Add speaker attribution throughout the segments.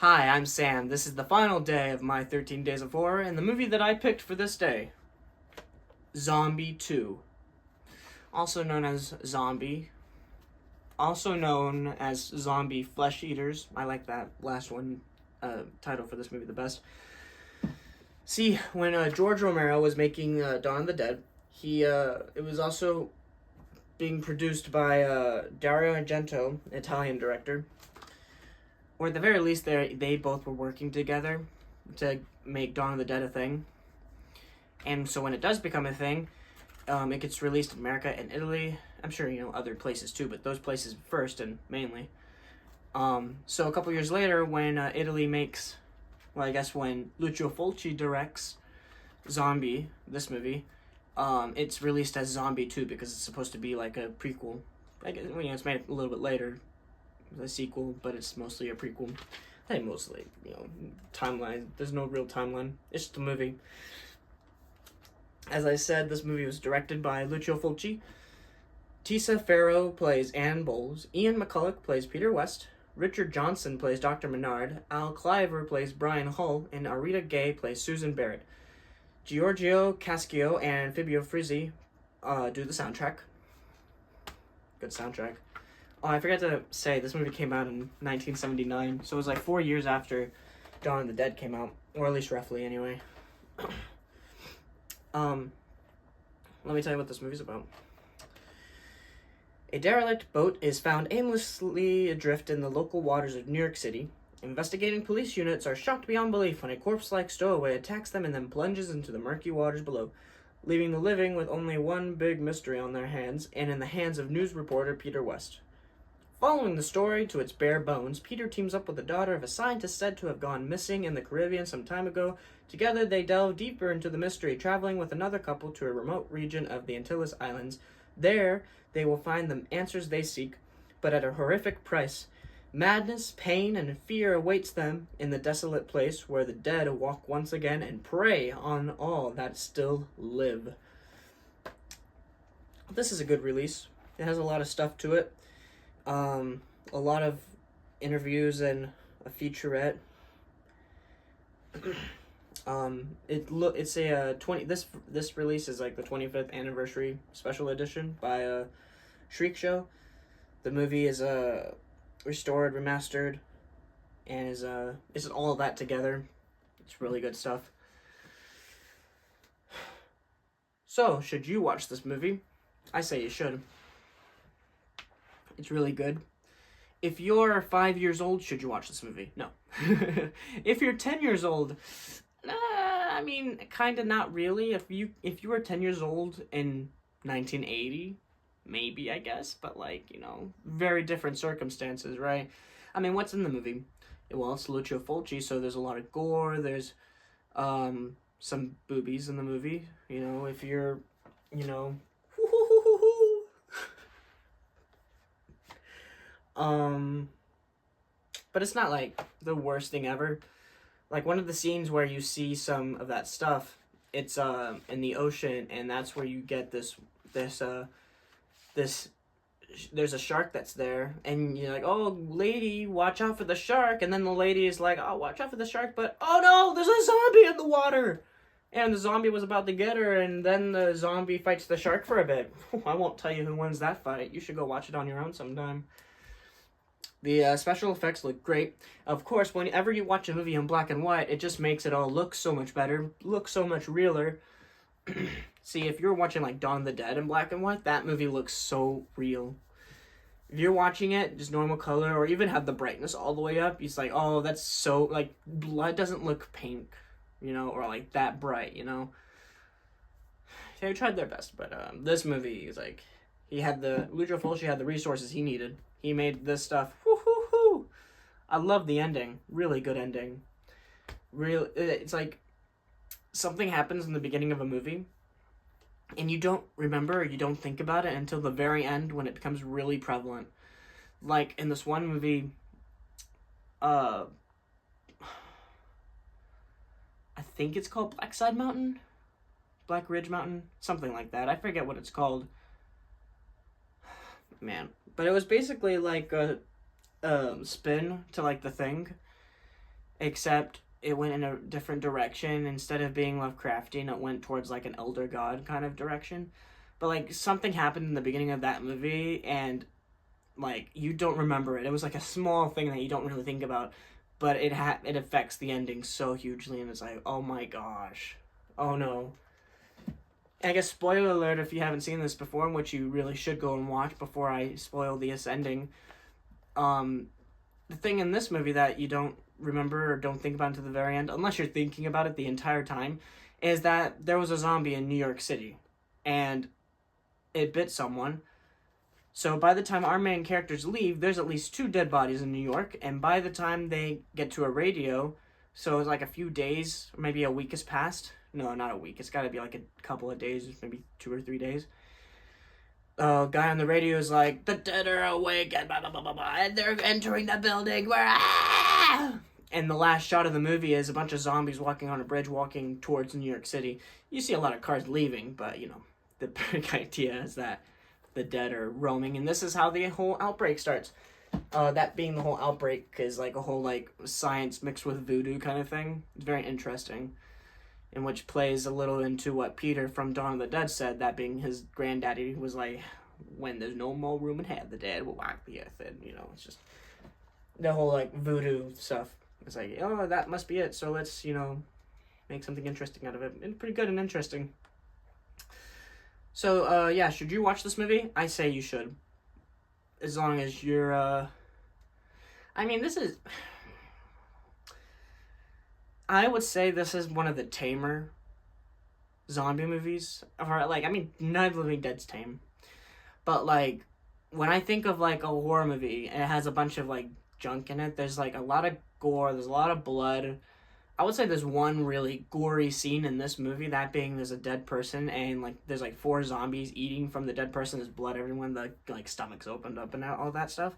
Speaker 1: Hi, I'm Sam. This is the final day of my 13 Days of Horror, and the movie that I picked for this day, Zombie 2. Also known as Zombie. Also known as Zombie Flesh Eaters. I like that last one title for this movie the best. See, when George Romero was making Dawn of the Dead, it was also being produced by Dario Argento, Italian director. Or at the very least, they both were working together to make Dawn of the Dead a thing. And so when it does become a thing, it gets released in America and Italy. I'm sure, other places too, but those places first and mainly. So a couple years later, when Italy makes, when Lucio Fulci directs Zombie, this movie, it's released as Zombie 2 because it's supposed to be like a prequel. It's made a little bit later, a sequel, but it's mostly a prequel. I think mostly, timeline. There's no real timeline. It's just a movie. As I said, this movie was directed by Lucio Fulci. Tisa Farrow plays Anne Bowles. Ian McCulloch plays Peter West. Richard Johnson plays Dr. Menard. Al Cliver plays Brian Hull. And Arita Gay plays Susan Barrett. Giorgio Caschio and Fabio Frizzi do the soundtrack. Good soundtrack. Oh, I forgot to say, this movie came out in 1979, so it was like 4 years after Dawn of the Dead came out, or at least roughly, anyway. Let me tell you what this movie's about. A derelict boat is found aimlessly adrift in the local waters of New York City. Investigating police units are shocked beyond belief when a corpse-like stowaway attacks them and then plunges into the murky waters below, leaving the living with only one big mystery on their hands, and in the hands of news reporter Peter West. Following the story to its bare bones, Peter teams up with the daughter of a scientist said to have gone missing in the Caribbean some time ago. Together, they delve deeper into the mystery, traveling with another couple to a remote region of the Antilles Islands. There, they will find the answers they seek, but at a horrific price. Madness, pain, and fear awaits them in the desolate place where the dead walk once again and prey on all that still live. This is a good release. It has a lot of stuff to it. A lot of interviews and a featurette. It's a 20. This release is like the 25th anniversary special edition by Shriek show. The movie is restored, remastered, and is all of that together. It's really good stuff. So, should you watch this movie? I say you should. It's really good. If you're 5 years old, should you watch this movie? No. If you're 10 years old, kind of not really. If you were 10 years old in 1980, maybe, I guess. But, very different circumstances, right? What's in the movie? Well, it's Lucio Fulci, so there's a lot of gore. There's some boobies in the movie. If you're, but it's not like the worst thing ever. Like one of the scenes where you see some of that stuff, it's in the ocean, and that's where you get this there's a shark that's there, and you're like, oh lady, watch out for the shark, and then the lady is like, oh, watch out for the shark, but oh no, there's a zombie in the water, and the zombie was about to get her, and then the zombie fights the shark for a bit. I won't tell you who wins that fight. You should go watch it on your own sometime. The special effects look great. Of course, whenever you watch a movie in black and white, it just makes it all look so much better, look so much realer. See, if you're watching like Dawn of the Dead in black and white, that movie looks so real. If you're watching it just normal color, or even have the brightness all the way up, it's like, oh, that's so, like, blood doesn't look pink, or like that bright, They tried their best, but this movie is like, Lucio Fulci had the resources he needed. He made this stuff. Woo-hoo-hoo. I love the ending. Really good ending. It's like something happens in the beginning of a movie, and you don't remember or you don't think about it until the very end when it becomes really prevalent. Like in this one movie, I think it's called Black Ridge Mountain, something like that. I forget what it's called. Man. But it was basically like a spin to like The Thing. except it went in a different direction. Instead of being Lovecraftian, it went towards like an elder god kind of direction. But like something happened in the beginning of that movie, and like you don't remember it. It was like a small thing that you don't really think about, but it affects the ending so hugely, and it's like, oh my gosh, oh no. I guess spoiler alert if you haven't seen this before, which you really should go and watch before I spoil this ending. The thing in this movie that you don't remember or don't think about until the very end, unless you're thinking about it the entire time, is that there was a zombie in New York City, and it bit someone. So by the time our main characters leave, there's at least 2 dead bodies in New York, and by the time they get to a radio, so it's like a few days, maybe a week has passed. No, not a week. It's got to be like a couple of days, maybe 2 or 3 days. Guy on the radio is like, the dead are awake, and blah, blah, blah, blah, blah, and they're entering the building. And the last shot of the movie is a bunch of zombies walking on a bridge, walking towards New York City. You see a lot of cars leaving, but, you know, the big idea is that the dead are roaming, and this is how the whole outbreak starts. That being the whole outbreak is like a whole like science mixed with voodoo kind of thing. It's very interesting, in which plays a little into what Peter from Dawn of the Dead said, that being his granddaddy was like, when there's no more room in hell, the dead will walk the earth. And, you know, it's just the whole like voodoo stuff. It's like, oh, that must be it, so let's, you know, make something interesting out of it. And pretty good and interesting. So, yeah, should you watch this movie? I say you should. As long as you're, I mean, this is... I would say this is one of the tamer zombie movies. Or, like, I mean, Night of the Living Dead's tame. But, like, when I think of, like, a horror movie, and it has a bunch of, like, junk in it, there's, like, a lot of gore, there's a lot of blood. I would say there's one really gory scene in this movie, that being there's a dead person, and, like, there's, like, 4 zombies eating from the dead person. There's blood everywhere, the, like, stomachs opened up and all that stuff.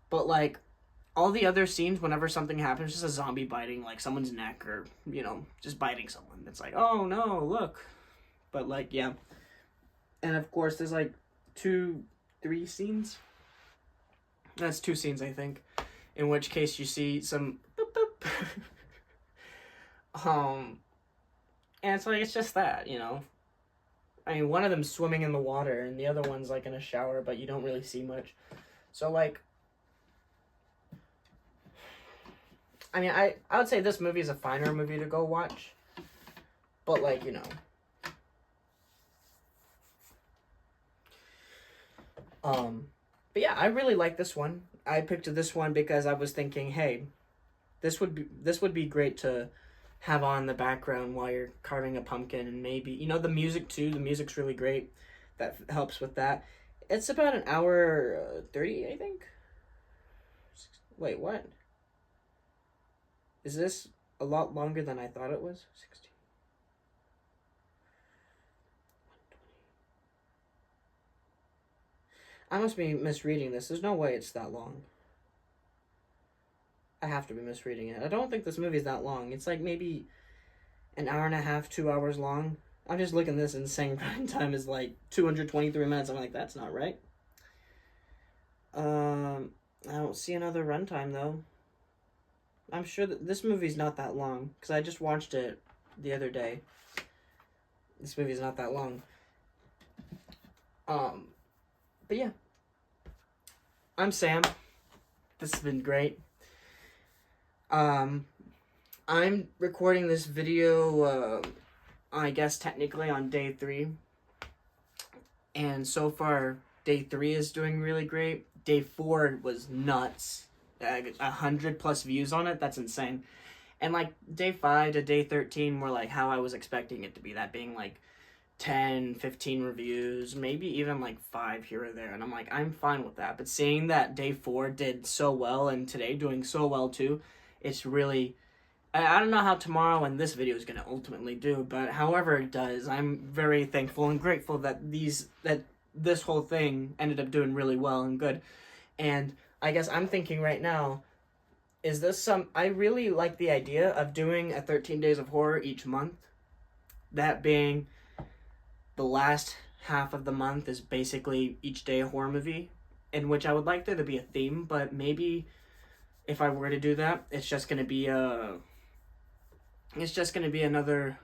Speaker 1: But, like, all the other scenes, whenever something happens, just a zombie biting, like, someone's neck, or, you know, just biting someone. It's like, oh, no, look. But, like, yeah. And, of course, there's, like, 2, 3 scenes? That's 2 scenes, I think. In which case you see some boop, boop. And it's like, it's just that, you know. I mean, one of them's swimming in the water, and the other one's, like, in a shower, but you don't really see much. So, like, I mean, I would say this movie is a finer movie to go watch. But, like, you know. But yeah, I really like this one. I picked this one because I was thinking, hey, this would be great to have on in the background while you're carving a pumpkin, and maybe, you know, the music too. The music's really great. That helps with that. It's about an hour 30, I think. Wait, what? Is this a lot longer than I thought it was? 16. I must be misreading this. There's no way it's that long. I have to be misreading it. I don't think this movie is that long. It's like maybe an hour and a half, 2 hours long. I'm just looking at this and saying running time is like 223 minutes. I'm like, that's not right. I don't see another runtime though. I'm sure that this movie's not that long, because I just watched it the other day. This movie's not that long. But yeah. I'm Sam. This has been great. I'm recording this video, I guess technically on day 3. And so far, day 3 is doing really great. Day 4 was nuts. 100+ views on it. That's insane. And like day 5 to day 13 were like how I was expecting it to be. That being like 10, 15 reviews, maybe even like 5 here or there. And I'm like, I'm fine with that. But seeing that day 4 did so well, and today doing so well too, it's really... I don't know how tomorrow and this video is going to ultimately do, but however it does, I'm very thankful and grateful that this whole thing ended up doing really well and good. And I guess I'm thinking right now, is this I really like the idea of doing a 13 Days of Horror each month. That being the last half of the month is basically each day a horror movie, in which I would like there to be a theme, but maybe if I were to do that, it's just gonna be another.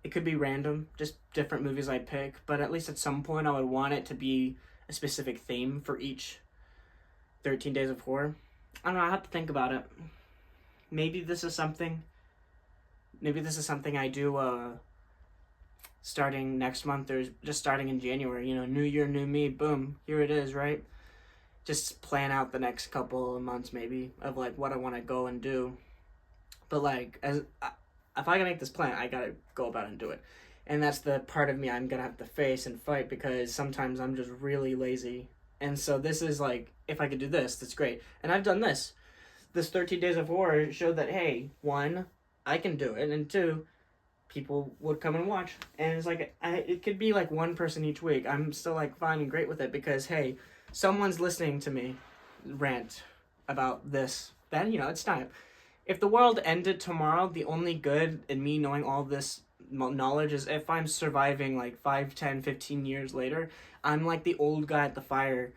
Speaker 1: It could be random, just different movies I pick, but at least at some point I would want it to be a specific theme for each 13 Days of Horror. I don't know, I have to think about it. Maybe this is something I do starting next month, or just starting in January. You know, new year, new me, boom, here it is, right? Just plan out the next couple of months maybe of like what I want to go and do. But like, if I can make this plan, I gotta go about it and do it. And that's the part of me I'm gonna have to face and fight, because sometimes I'm just really lazy. And so this is like, if I could do this, that's great. And I've done this. This 13 Days of Horror showed that, hey, one, I can do it, and two, people would come and watch. And it's like, it could be like one person each week. I'm still like fine and great with it, because hey, someone's listening to me rant about this. Then, you know, it's time. If the world ended tomorrow, the only good in me knowing all this knowledge is if I'm surviving like 5, 10, 15 years later, I'm like the old guy at the fire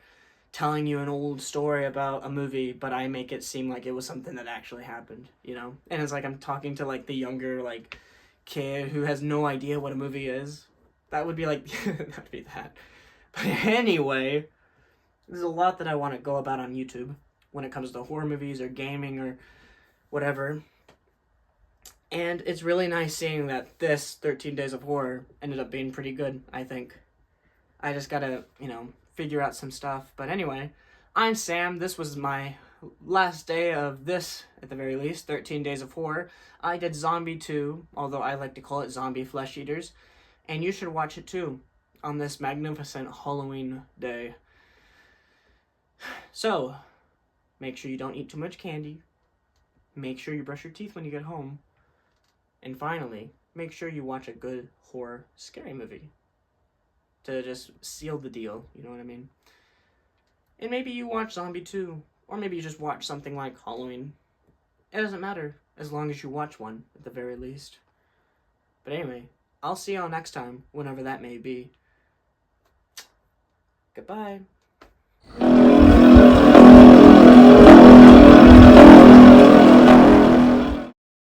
Speaker 1: telling you an old story about a movie, but I make it seem like it was something that actually happened, you know? And it's like I'm talking to like the younger like kid who has no idea what a movie is. That would be like, that would be that. But anyway, there's a lot that I want to go about on YouTube when it comes to horror movies or gaming or whatever. And it's really nice seeing that this 13 Days of Horror ended up being pretty good, I think. I just gotta, you know, figure out some stuff. But anyway, I'm Sam. This was my last day of this, at the very least, 13 Days of Horror. I did Zombie 2, although I like to call it Zombie Flesh Eaters. And you should watch it too, on this magnificent Halloween day. So, make sure you don't eat too much candy. Make sure you brush your teeth when you get home. And finally, make sure you watch a good horror scary movie to just seal the deal, you know what I mean? And maybe you watch Zombie 2, or maybe you just watch something like Halloween. It doesn't matter, as long as you watch one, at the very least. But anyway, I'll see y'all next time, whenever that may be. Goodbye.